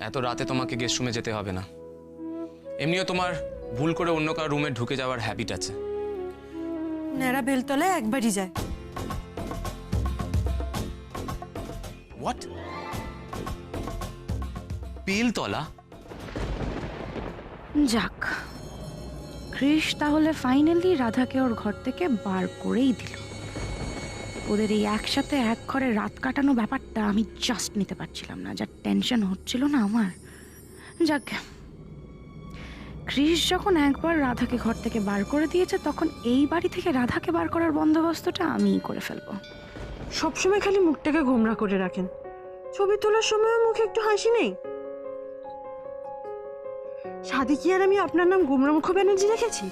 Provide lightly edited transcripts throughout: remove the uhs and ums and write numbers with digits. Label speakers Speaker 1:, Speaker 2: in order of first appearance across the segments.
Speaker 1: এত রাতে তোমাকে গেস্ট রুমে যেতে হবে না। এমনিও তোমার ভুল করে অন্য কারো রুমে ঢুকে যাওয়ার হ্যাবিট আছে।
Speaker 2: নেড়া বেলতলায় একবারই যায়।
Speaker 1: হোয়াট? বেলতলা?
Speaker 3: যাক, কৃষ তাহলে ফাইনালি রাধাকে ওর ঘর থেকে বার করেই দিল। ওদের এই একসাথে এক ঘরে রাত কাটানো ব্যাপারটা আমি জাস্ট নিতে পারছিলাম না, যা টেনশন হচ্ছিল না আমার। যাক, কৃষ যখন একবার রাধাকে ঘর থেকে বার করে দিয়েছে, তখন এই বাড়ি থেকে রাধাকে বার করার বন্দোবস্তটা আমিই করে ফেলবো।
Speaker 2: সবসময় খালি মুখটাকে গোমরা করে রাখেন। ছবি তোলার সময় মুখে একটু হাসি নেই। সাদি কি আর আমি আপনার নাম গোমরামুখ ব্যানার্জি রেখেছি?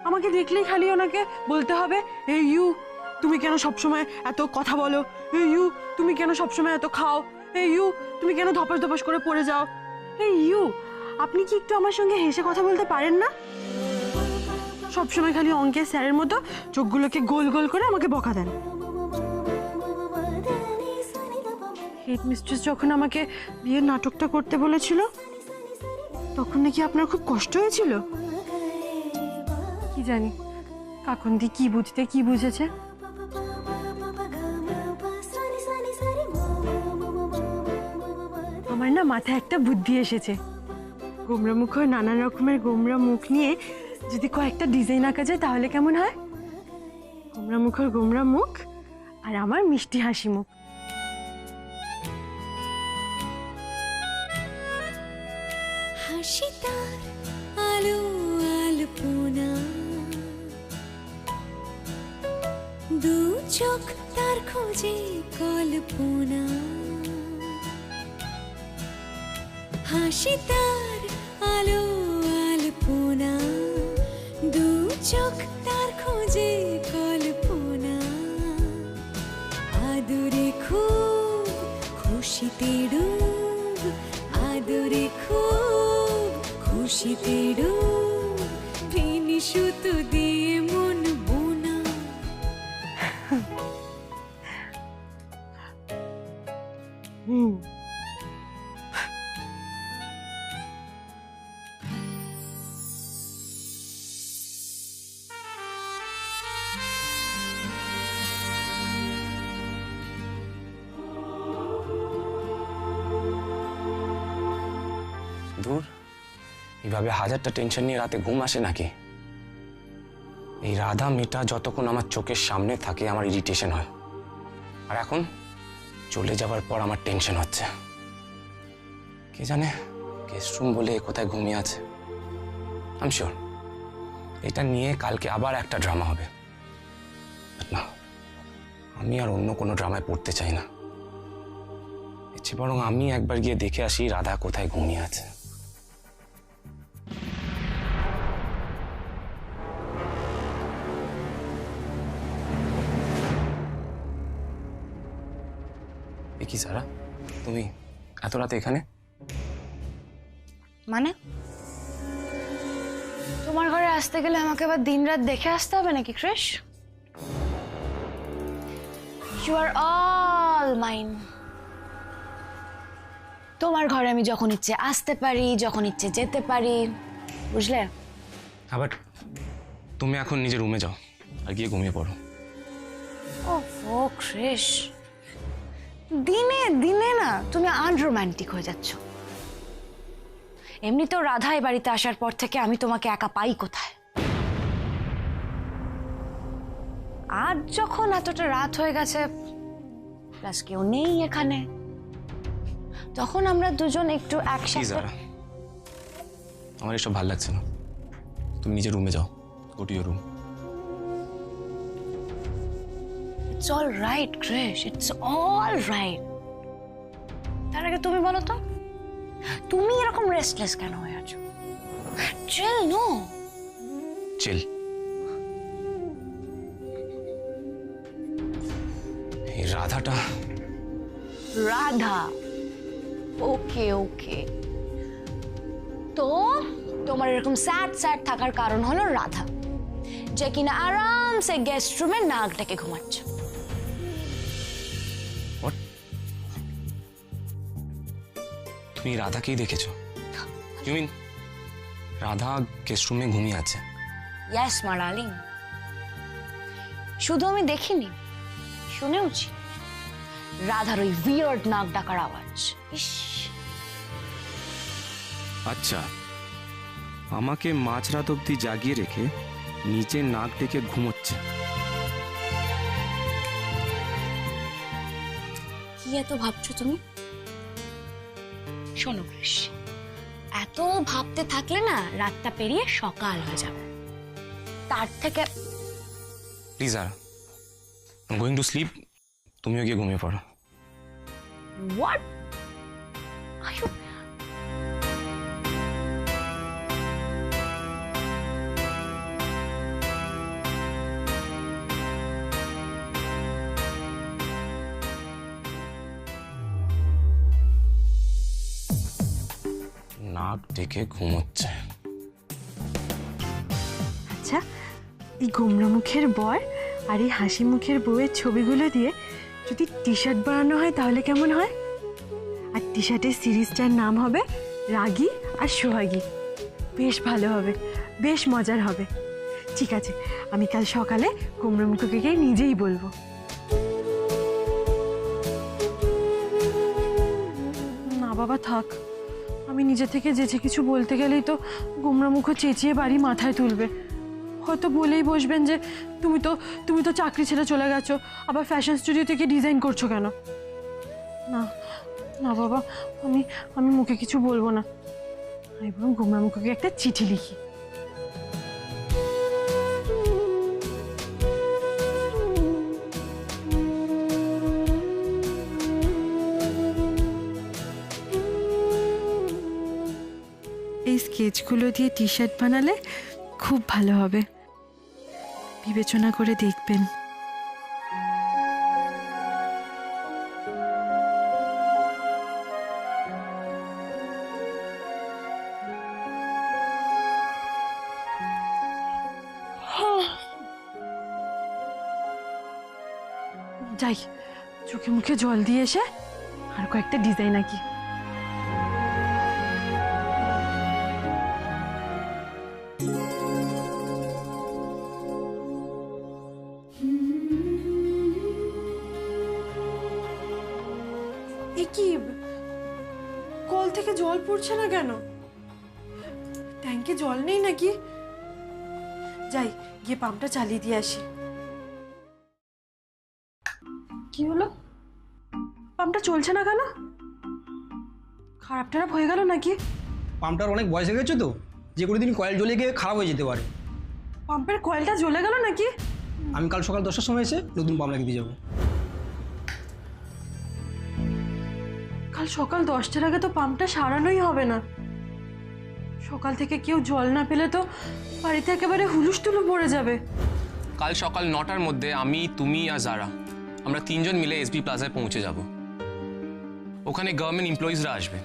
Speaker 2: আমাকে দেখলেই খালি ওনাকে বলতে হবে, এই ইউ তুমি কেন সবসময় এত কথা বলো, এই ইউ তুমি কেন সবসময় এত খাও, এই ইউ তুমি কেন ধপাস ধপাস করে পড়ে যাও, এই ইউ আপনি কি একটু আমার সঙ্গে হেসে কথা বলতে পারেন না? সবসময় খালি অঙ্কের স্যারের মতো চোখগুলোকে গোল গোল করে আমাকে বকা দেন। হেডমিস্ট্রেস যখন আমাকে বিয়ের নাটকটা করতে বলেছিল, তখন নাকি আপনার খুব কষ্ট হয়েছিল। কি জানি কাকন্দি কি বুঝতে কি বুঝেছে। আমার না মাথায় একটা বুদ্ধি এসেছে। গোমরা মুখ হয়ে নানান রকমের গোমরা মুখ নিয়ে যদি কয়েকটা ডিজাইন আঁকা যায় তাহলে কেমন হয়? গোমরা মুখের গোমরা মুখ আর আমার মিষ্টি হাসি মুখ।
Speaker 4: হাসি তার আলো আলপনা, দু চোখ তার খোঁজে কল্পনা। হাসি তার আলো আলপনা, দু চোখ তার খোঁজে কল্পনা। আদরে খুব খুশিতে ডুব, আদরে খুব খুশিতে ডুব, ভিনি সুতো দিয়ে মন বোনা।
Speaker 1: দূর, এইভাবে হাজারটা টেনশন নিয়ে রাতে ঘুম আসে নাকি? এই রাধা মেয়েটা যতক্ষণ আমার চোখের সামনে থাকে আমার ইরিটেশন হয়, আর এখন চলে যাবার পর আমার টেনশন হচ্ছে। কে জানে গেস্ট রুম বলে কোথায় ঘুমিয়ে আছে। আই এম শিওর এটা নিয়ে কালকে আবার একটা ড্রামা হবে। না, আমি আর অন্য কোনো ড্রামায় পড়তে চাই না। ইচ্ছে বরং আমি একবার গিয়ে দেখে আসি রাধা কোথায় ঘুমিয়ে আছে। কি সারা, তুমি এত রাতে এখানে?
Speaker 3: মানে তোমার ঘরে আসতে গেলে আমাকে আবার দিনরাত দেখে আসতে হবে নাকি Krish? You are all mine. তোমার ঘরে আমি যখন ইচ্ছে আসতে পারি, যখন ইচ্ছে যেতে পারি, বুঝলে?
Speaker 1: আবার তুমি এখন নিজের রুমে যাও আর গিয়ে ঘুমিয়ে পড়ো।
Speaker 3: ও কৃষ, দিনে দিনে না তুমি আনরোম্যান্টিক হয়ে যাচ্ছ। এমনিতেও রাধা এই বাড়িতে আসার পর থেকে আমি তোমাকে একা পাই কোথায়? আজ যখন এতটা রাত হয়ে গেছে, প্লাস কেউ নেই এখানে, তখন আমরা দুজন একটু একসাথে।
Speaker 1: আমার এসব ভালো লাগছে না, তুমি নিজের রুমে যাও। Go to your room.
Speaker 3: It's all right, Krish. It's all right. তার আগে তুমি বলো তো, তুমি এরকম রেস্টলেস কেন হয়ে আছো? চিল, নো
Speaker 1: চিল। এই রাধাটা।
Speaker 3: রাধা? ওকে ওকে, তো তোমার এরকম স্যাড স্যাড থাকার কারণ হলো রাধা, যে কিনা আরামসে গেস্ট রুমে নাক ডেকে ঘুমাচ্ছে।
Speaker 1: তুমি রাধাকেই দেখেছো? ইউ মিন রাধা গেস্ট রুমে ঘুমিয়ে আছে?
Speaker 3: ইয়েস মা ডার্লিং, শুধু আমি দেখিনি, শুনেওছি রাধার ওই উইয়ার্ড নাক ডাকার আওয়াজ। ইস,
Speaker 1: আচ্ছা, আমাকে মাঝরাত অবধি জাগিয়ে রেখে নিচে নাক ডেকে ঘুমোচ্ছে।
Speaker 3: কি এত ভাবছো তুমি? শোনো কৃষ, এত ভাবতে থাকলে না রাতটা পেরিয়ে সকাল হয়ে যাবে। তার থেকে
Speaker 1: please are going to sleep, তুমিও গিয়ে ঘুমিয়ে পড়ো।
Speaker 3: What are you?
Speaker 1: নাক ডেকে ঘুমোচ্ছে।
Speaker 2: আচ্ছা, এই গোমরা মুখের বর আর এই হাসি মুখের বউয়ের ছবিগুলো দিয়ে যদি টি শার্ট বানানো হয় তাহলে কেমন হয়? আর টি শার্টের সিরিজটার নাম হবে রাগী আর সোহাগী। বেশ ভালো হবে, বেশ মজার হবে। ঠিক আছে, আমি কাল সকালে গোমরা মুখকে গিয়ে নিজেই বলবো। না বাবা থাক, আমি নিজে থেকে যেচে কিছু বলতে গেলেই তো গোমরা মুখ চেঁচিয়ে বাড়ি মাথায় তুলবে। হয়তো বলেই বসবেন যে তুমি তো চাকরি ছেড়ে চলে গেছো, আবার ফ্যাশন স্টুডিও থেকে ডিজাইন করছো কেন? না না বাবা, আমি মুখে কিছু বলবো না। আমি বরং গোমরা মুখকে একটা চিঠি লিখি। এই স্কেচগুলো দিয়ে টি শার্ট বানালে খুব ভালো হবে, বিবেচনা করে দেখবেন। যাই, চোখে মুখে জল দিয়ে এসে আর কয়েকটা ডিজাইন আঁকি। কি কল থেকে জল পড়ছে না কেন? ট্যাঙ্কে জল নেই নাকি? যাই, গিয়ে পাম্পটা চালিয়ে দিয়ে আসি। কি হলো, পাম্পটা চলছে না কেন? খারাপ টারাপ হয়ে গেল নাকি?
Speaker 5: পাম্পটার অনেক বয়স হয়ে গেছে তো, যে কোনো দিন কয়েল জ্বলে গিয়ে খারাপ হয়ে যেতে পারে।
Speaker 2: পাম্পের কয়েলটা জ্বলে গেল নাকি?
Speaker 5: আমি কাল সকাল 10টার সময় এসে নতুন পাম্প লাগিয়ে দিয়ে যাবো।
Speaker 2: কাল সকাল 10টার আগে তো পাম্পটা সারানোই হবে না। সকাল থেকে কেউ জল না পেলে তো বাড়িতে একেবারে হুলুস্থুলু পড়ে যাবে।
Speaker 1: কাল সকাল 9টার মধ্যে আমি, তুমি আর জারা আমরা 3 জন মিলে এসবি প্লাজায় পৌঁছে যাব। ওখানে গভর্নমেন্ট এমপ্লয়িজরা আসবে।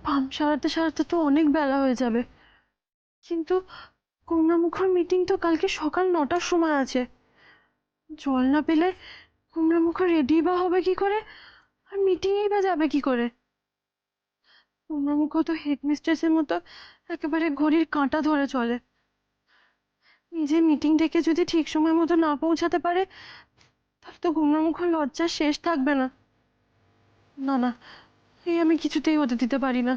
Speaker 2: পাম্প সারাতে সারাতে তো অনেক বেলা হয়ে যাবে। কিন্তু কুমড়ামুখর মিটিং তো কালকে সকাল 9টার সময় আছে। জল না পেলে কুমড়ামুখ রেডি বা হবে কি করে, আর মিটিংয়েই বা যাবে কি করে? কুমড়ামুখ তো হেডমিস্ট্রেসের মতো একেবারে ঘড়ির কাঁটা ধরে চলে। নিজে মিটিং থেকে যদি ঠিক সময় মতো না পৌঁছাতে পারে তাহলে তো কুমড়ামুখ লজ্জার শেষ থাকবে না। না না, এই আমি কিছুতেই হতে দিতে পারি না।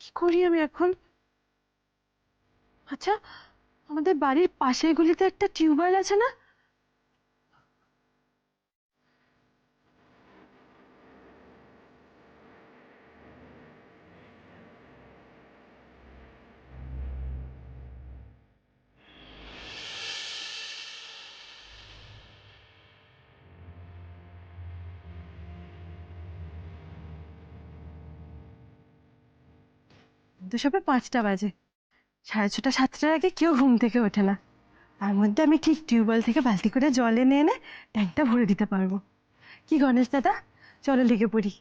Speaker 2: কি করি আমি এখন? আচ্ছা, আমাদের বাড়ির পাশের গলিতে একটা টিউবওয়েল আছে না? তো সবে 5টা বাজে, 6:30 7টার আগে কেউ ঘুম থেকে ওঠে না। তার মধ্যে আমি ঠিক টিউবওয়েল থেকে বালতি করে জল এনে এনে ট্যাঙ্কটা ভরে দিতে পারবো। কি গণেশ দাদা, চলো লেগে পড়ি।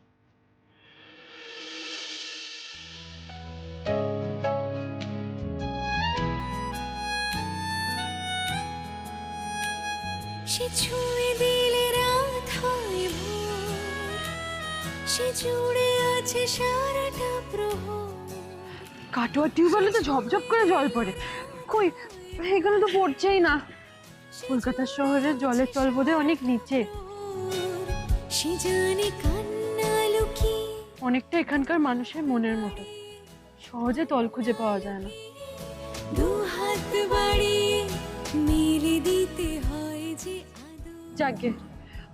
Speaker 4: সে ছুঁয়ে দিলে রাত সে জুড়ে আছে সারাটা প্রহর।
Speaker 2: কাটোয়া টিউবওয়েলে তো ঝপঝপ করে জল পড়ে, কই এখানে তো পড়ছেই না। কলকাতা শহরের জলের তল বোধহয় অনেক নিচে,
Speaker 4: সে জানে কান্না লুকিয়ে
Speaker 2: অনেকটা এখানকার মানুষের মনের মতো, সহজে তল খুঁজে পাওয়া যায় না।
Speaker 4: দু হাত বাড়িয়ে মেলে দিতে হয় যে আদর।
Speaker 2: যাকে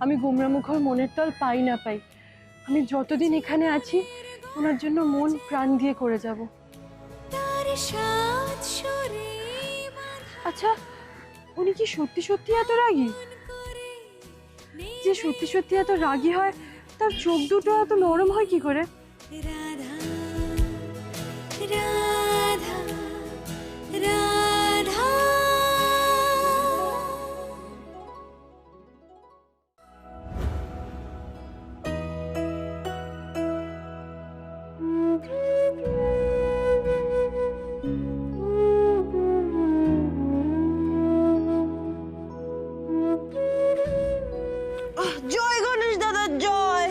Speaker 2: আমি গুমরামুখর মনের তল পাই না পাই, আমি যতদিন এখানে আছি ওনার জন্য মন প্রাণ দিয়ে করে যাব।
Speaker 4: তার সাত সরে
Speaker 2: আচ্ছা, উনি কি সত্যি সত্যি এত রাগী?
Speaker 4: করে
Speaker 2: যে সত্যি সত্যি এত রাগী হয় তার চোখ দুটো এত নরম হয় কি করে?
Speaker 4: রাধা রাধা রাধা।
Speaker 2: জয় গণেশ দাদা জয়।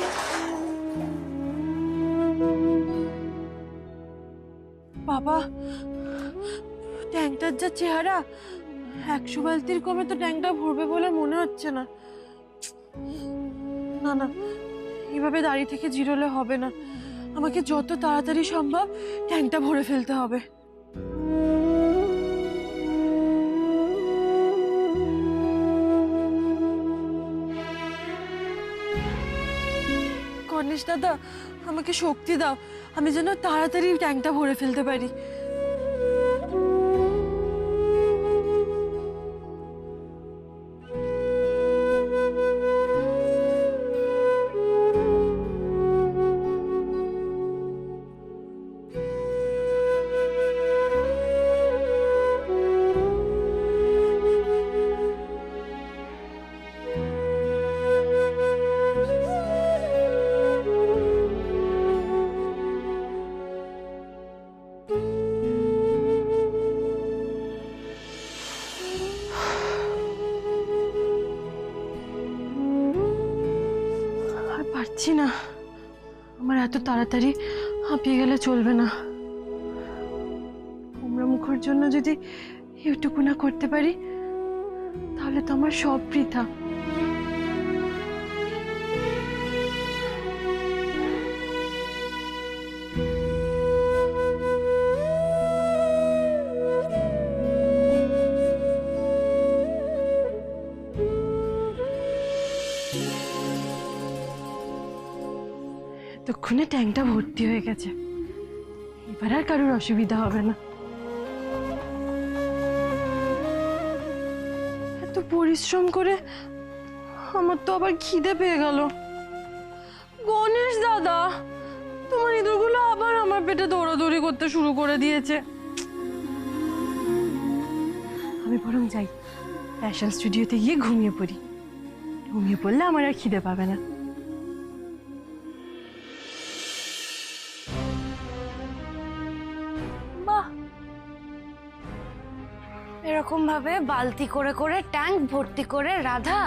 Speaker 2: বাবা, ট্যাঙ্কটার যা চেহারা, 100 বালতির কমে তো ট্যাঙ্কটা ভরবে বলে মনে হচ্ছে না। না না, এভাবে দাঁড়িয়ে থেকে জিরোলে হবে না, আমাকে যত তাড়াতাড়ি সম্ভব ট্যাঙ্কটা ভরে ফেলতে হবে। গণেশ দাদা, আমাকে শক্তি দাও, আমি যেন তাড়াতাড়ি ট্যাঙ্কটা ভরে ফেলতে পারি। পারছি না, আমার এত তাড়াতাড়ি হাঁপিয়ে গেলে চলবে না। গুমরামুখর জন্য যদি এইটুকু না করতে পারি তাহলে তো আমার সব বৃথা। এতক্ষণে ট্যাঙ্কটা ভর্তি হয়ে গেছে, এবার আর কারোর অসুবিধা হবে না। এত পরিশ্রম করে আমার তো আবার খিদে পেয়ে গেল। গণেশ দাদা, তোমার ইঁদুরগুলো আবার আমার পেটে দৌড়াদৌড়ি করতে শুরু করে দিয়েছে। আমি বরং যাই, ফ্যাশন স্টুডিওতে গিয়ে ঘুমিয়ে পড়ি, ঘুমিয়ে পড়লে আমার আর খিদে পাবে না।
Speaker 3: এরকম ভাবে বালতি করে করে ট্যাঙ্ক ভর্তি করে রাধা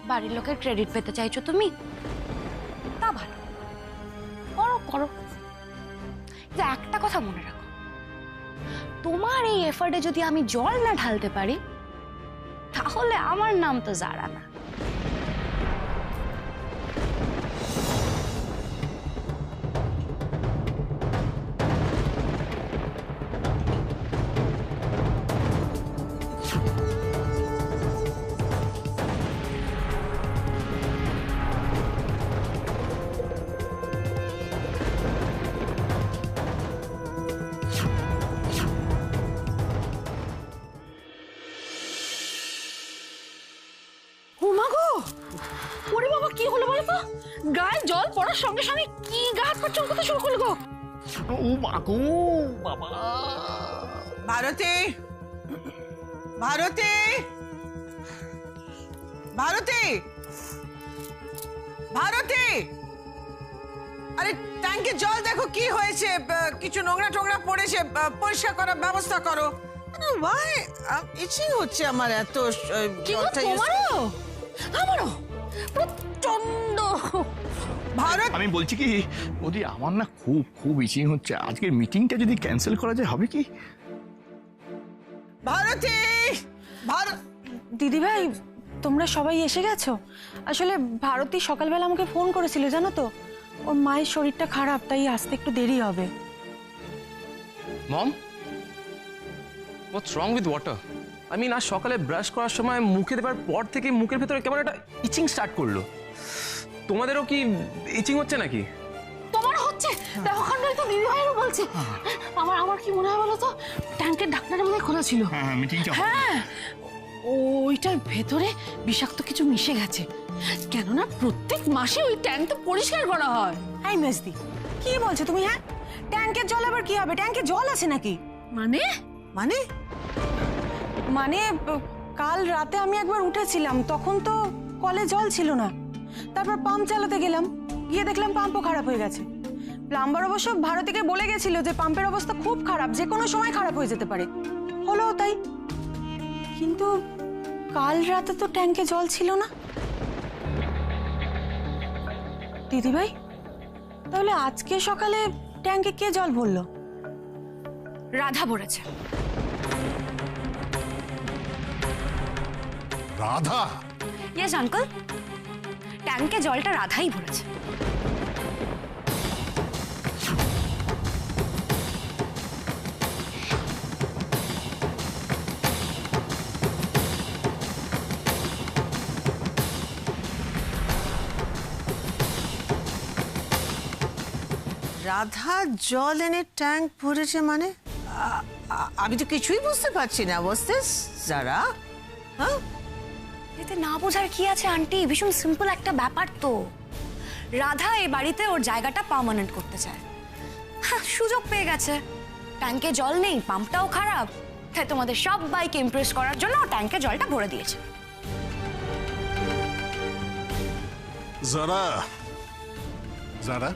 Speaker 3: বাড়ির লোকের ক্রেডিট পেতে চাইছো তুমি? তা ভালো, করো করো। কিন্তু একটা কথা মনে রাখো, তোমার এই এফার্টে যদি আমি জল না ঢালতে পারি তাহলে আমার নাম তো জারা না।
Speaker 2: ওরে বাবা, কি হলো বলো তো? গায়ে জল পড়ার সঙ্গে সঙ্গে কি গা হাত পা চমকাতে শুরু করলো গো?
Speaker 6: ও মাগো বাবা!
Speaker 7: ভারতী, ভারতী, ভারতী, ভারতী! আরে ট্যাঙ্কে জল দেখো কি হয়েছে, কিছু নোংরা টোংরা পড়েছে, পরিষ্কার করার ব্যবস্থা করো। ভাই ইচিং হচ্ছে আমার এত।
Speaker 2: কি গো, তোমারও? আমারও প্রচন্ড
Speaker 7: ভারত
Speaker 6: আমি বলছি কি ওদি আমার না খুব খুব ইচিং হচ্ছে, আজকের মিটিংটা যদি ক্যান্সেল করা যায় হবে কি?
Speaker 7: ভারতী ভারত
Speaker 2: দিদিভাই তোমরা সবাই এসে গেছো? আসলে ভারতী সকালবেলা আমাকে ফোন করেছিল জানো তো, ওর মায়ের শরীরটা খারাপ তাই আসতে একটু দেরি হবে।
Speaker 1: Mom, what's wrong with water? I mean আজ সকালে ব্রাশ করার সময় মুখে দেবার পর থেকে মুখের ভেতরে কেমন একটা ইচিং স্টার্ট করলো। তোমাদেরও কি ইচিং হচ্ছে নাকি?
Speaker 8: তোমার হচ্ছে দেখো খন্ডই তো দিদি ভাইয়েরও বলছে। আমার কি মনে হয় বলো তো, ট্যাঙ্কের ঢাকনাটা মনে হয় খোলা ছিল।
Speaker 6: হ্যাঁ মিটিংটা
Speaker 8: হ্যাঁ ওইটার ভেতরে বিষাক্ত কিছু মিশে গেছে, কেননা প্রত্যেক মাসে ওই ট্যাঙ্ক তো পরিষ্কার করা হয়।
Speaker 2: হাই মেজদি, কি বলছো তুমি? হ্যাঁ, ট্যাঙ্কের জল আবার কি হবে? ট্যাঙ্কে জল আছে নাকি?
Speaker 8: মানে
Speaker 7: মানে
Speaker 2: মানে কাল রাতে আমি একবার উঠেছিলাম, তখন তো কলে জল ছিল না। তারপর পাম্প চালাতে গেলাম, গিয়ে দেখলাম পাম্পও খারাপ হয়ে গেছে। প্লাম্বার অবশ্য ভারতীকে বলে গেছিল যে পাম্পের অবস্থা খুব খারাপ, যে কোনো সময় খারাপ হয়ে যেতে পারে। হলো তাই, কিন্তু কাল রাতে তো ট্যাঙ্কে জল ছিল না। দিদিভাই, তাহলে আজকে সকালে ট্যাঙ্কে কে জল ভরলো?
Speaker 3: রাধা ভরেছে।
Speaker 9: রাধা?
Speaker 3: ইয়েস আঙ্কেল, ট্যাঙ্কে জলটা রাধাই ভরেছে।
Speaker 7: রাধা জল এনে ট্যাঙ্ক ভরেছে মানে? আমি তো কিছুই বুঝতে পারছি না। বসতেস যারা হ্যাঁ,
Speaker 3: এতে না বোঝার কি আছে আন্টি? ভীষণ সিম্পল একটা ব্যাপার তো। রাধা এই বাড়িতে ওর জায়গাটা পার্মানেন্ট করতে চায়, সুযোগ পেয়ে গেছে। ট্যাঙ্কে জল নেই, পাম্পটাও খারাপ, তাই তোমাদের সবাইকে ইমপ্রেস করার জন্য ও ট্যাঙ্কে জলটা ভরে দিয়েছে।
Speaker 9: যারা যারা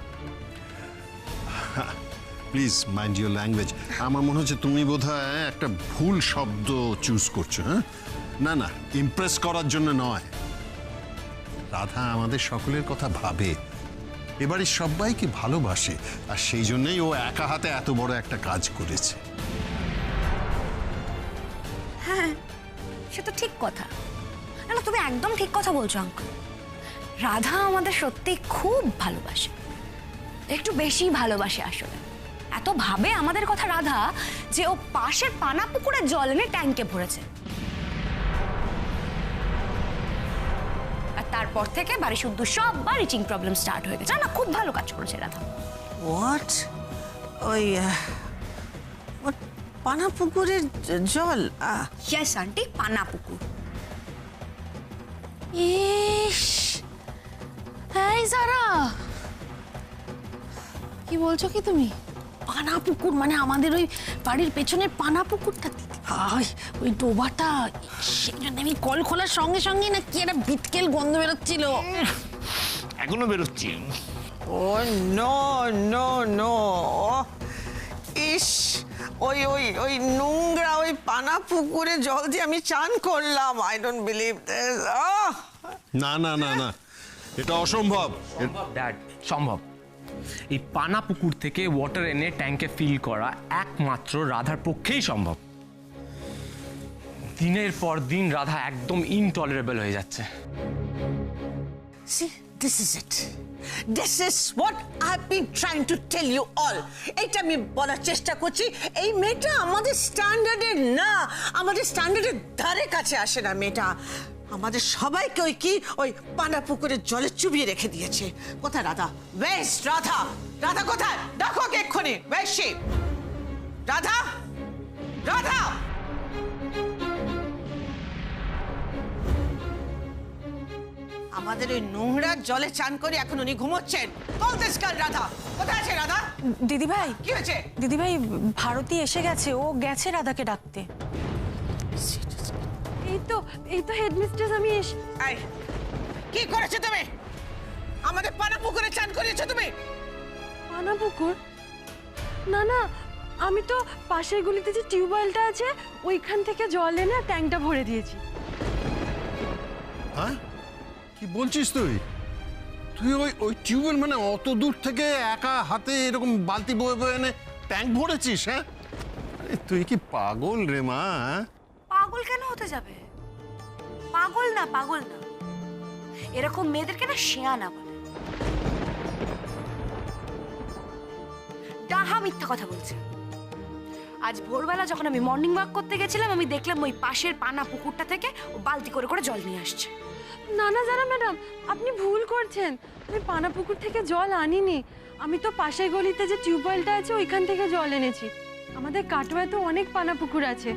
Speaker 9: প্লিজ মাইন্ড ইউর ল্যাঙ্গুয়েজ। আমার মনে হচ্ছে তুমি বোধহয় একটা ভুল শব্দ চুজ করছো। হ্যাঁ, না না, ইমপ্রেস করার জন্য নয়। রাধা আমাদের সকলের কথা ভাবে, এবারে সবাইকে ভালোবাসে, আর সেই জন্যই ও একা হাতে এত বড় একটা কাজ করেছে।
Speaker 3: হ্যাঁ, সে তো ঠিক কথা। না, তুমি একদম ঠিক কথা বলছো আঙ্কেল। রাধা আমাদের সত্যি খুব ভালোবাসে, একটু বেশি ভালোবাসে আসলে। এত ভাবে আমাদের কথা রাধা যে ও পাশের পানা পুকুরের জল এনে ট্যাঙ্কে ভরেছে। আর তারপর থেকে বাড়ি শুদ্ধ সববার ইচিং প্রবলেম স্টার্ট হয়ে গেছে। না, খুব ভালো কাজ করেছে রাধা।
Speaker 7: হোয়াট? ওই পানা পুকুরের জল?
Speaker 3: ইয়েস আন্টি, পানা পুকুর।
Speaker 8: ইস, এই যারা কি বলছো কি তুমি? পানা পুকুর মানে আমাদের ওই বাড়ির পেছনের পানা পুকুরটা? ভাই ওই ডোবাটা, সেই জন্য আমি কল খোলার সঙ্গে সঙ্গে না কি একটা বিটকেল গন্ধ বেরোচ্ছিল।
Speaker 6: এখনো বেরোচ্ছি।
Speaker 7: ও নো নো নো, ইস, ওই ওই ওই নোংরা ওই পানা পুকুরে জল দিয়ে আমি চান করলাম। I don't believe this.
Speaker 9: না না না না, এটা অসম্ভব।
Speaker 1: ড্যাড, সম্ভব। এই পানা পুকুর থেকে ওয়াটার এনে ট্যাঙ্কে ফিল করা একমাত্র রাধার পক্ষেই সম্ভব। দিনের পর দিন রাধা একদম ইনটলারেবল হয়ে যাচ্ছে।
Speaker 7: See, this is it. This is what I've been trying to tell you all. এটা আমি বলার চেষ্টা করছি, এই মেয়েটা আমাদের স্ট্যান্ডার্ডের না, আমাদের স্ট্যান্ডার্ডের ধারে কাছে আসে না মেয়েটা। আমাদের সবাইকে ওই কি ওই পানা পুকুরের জলে চুবিয়ে রেখে দিয়েছে। কোথায় রাধা? বেশ, রাধা, রাধা কোথায়? দেখো কে এক্ষুনি। বেশ, রাধা, রাধা। আমাদের ওই নোংরা জলে চান করে এখন উনি ঘুমোচ্ছেন। কলতেস্কার রাধা কোথায় আছে? রাধা
Speaker 2: দিদিভাই,
Speaker 7: কি হয়েছে?
Speaker 2: দিদিভাই, ভারতী এসে গেছে, ও গেছে রাধাকে ডাকতে। এই তো হেডমিস্ট্রেস, আমি
Speaker 7: কি করেছো তুমি? আমাদের পানা পুকুরে চান করিয়েছো তুমি?
Speaker 2: পানা পুকুর? না না, আমি তো পাশের গলিতে যে টিউবওয়েলটা আছে ওইখান থেকে জল এনে ট্যাঙ্কটা ভরে দিয়েছি।
Speaker 9: হ্যাঁ, কি বলছিস তুই? তুই ওই ওই টিউবওয়েল মানে অত দূর থেকে একা হাতে এরকম বালতি বয়ে বয়ে এনে ট্যাঙ্ক ভরেছিস? হ্যাঁ, আরে তুই কি পাগল রে মা? হ্যাঁ?
Speaker 3: পাগল কেন হতে যাবে? পাগল না, পাগল না। এরকম মেয়েদেরকে না শেয়ানা বলে। ডাহা মিথ্যা কথা বলছে। আজ ভোরবেলা যখন আমি মর্নিং ওয়াক করতে গেছিলাম, আমি দেখলাম ওই পাশের পানা পুকুরটা থেকে ও বালতি করে করে জল নিয়ে আসছে।
Speaker 2: না না জানা ম্যাডাম, আপনি ভুল করছেন। আমি পানা পুকুর থেকে জল আনিনি। আমি তো পাশের গলিতে যে টিউবওয়েলটা আছে ওইখান থেকে জল এনেছি। আমাদের কাটোয়ায় তো অনেক পানা পুকুর আছে।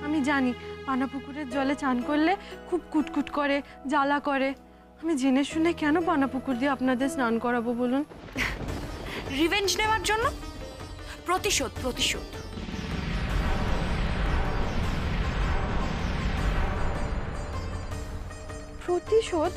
Speaker 2: আমি জানি পানা পুকুরের জলে চান করলে খুব কুটকুট করে, জ্বালা করে। আমি জেনে শুনে কেন পানা পুকুর দিয়ে আপনাদের স্নান করাবো বলুন?
Speaker 3: রিভেঞ্জ নেওয়ার জন্য? প্রতিশোধ, প্রতিশোধ।
Speaker 2: প্রতিশোধ?